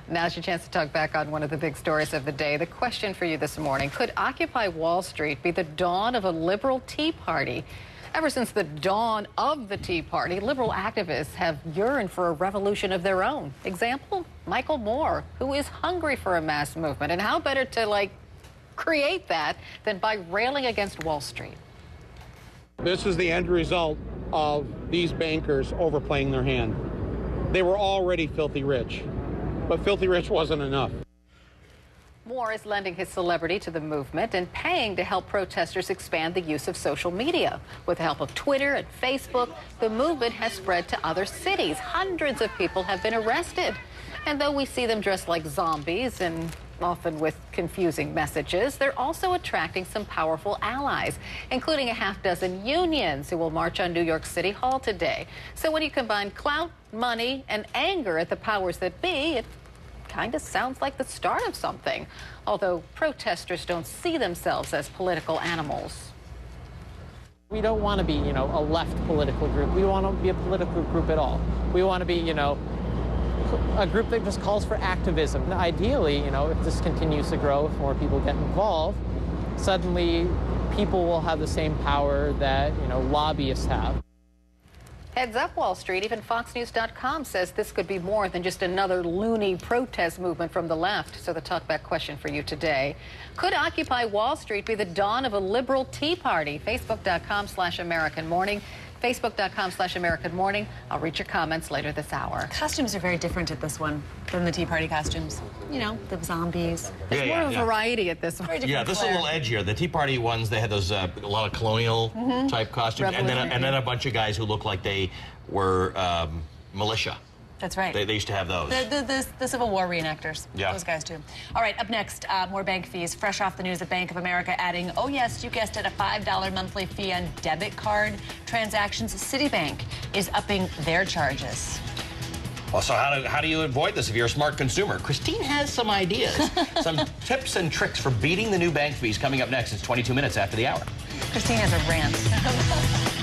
Now's your chance to talk back on one of the big stories of the day. The question for you this morning, could Occupy Wall Street be the dawn of a liberal Tea Party? Ever since the dawn of the Tea Party, liberal activists have yearned for a revolution of their own. Example, Michael Moore, who is hungry for a mass movement. And how better to, create that than by railing against Wall Street? This is the end result of these bankers overplaying their hand. They were already filthy rich, but filthy rich wasn't enough. Moore is lending his celebrity to the movement and paying to help protesters expand the use of social media. With the help of Twitter and Facebook, the movement has spread to other cities. Hundreds of people have been arrested. And though we see them dressed like zombies and often with confusing messages, they're also attracting some powerful allies, including a half-dozen unions who will march on New York City Hall today. So when you combine clout, money, and anger at the powers that be, it kind of sounds like the start of something, although protesters don't see themselves as political animals. We don't want to be, a left political group. We want to be a political group at all. We want to be, a group that just calls for activism. Ideally, if this continues to grow, if more people get involved, suddenly people will have the same power that, lobbyists have. Heads up, Wall Street. Even FoxNews.com says this could be more than just another loony protest movement from the left. So the talkback question for you today, could Occupy Wall Street be the dawn of a liberal Tea Party? Facebook.com/American Morning. Facebook.com/American Morning. I'll read your comments later this hour. Costumes are very different at this one than the Tea Party costumes. The zombies. There's more of a variety at this one. Yeah, this is a little edgier. The Tea Party ones, they had those a lot of colonial type costumes, and then a bunch of guys who looked like they were militia. That's right. They used to have those. The Civil War reenactors. Yeah. Those guys, too. All right, up next, more bank fees. Fresh off the news of Bank of America adding, oh, yes, you guessed it, a $5 monthly fee on debit card transactions. Citibank is upping their charges. Well, so how do you avoid this if you're a smart consumer? Christine has some ideas. Some tips and tricks for beating the new bank fees coming up next. It's 22 minutes after the hour. Christine has a rant.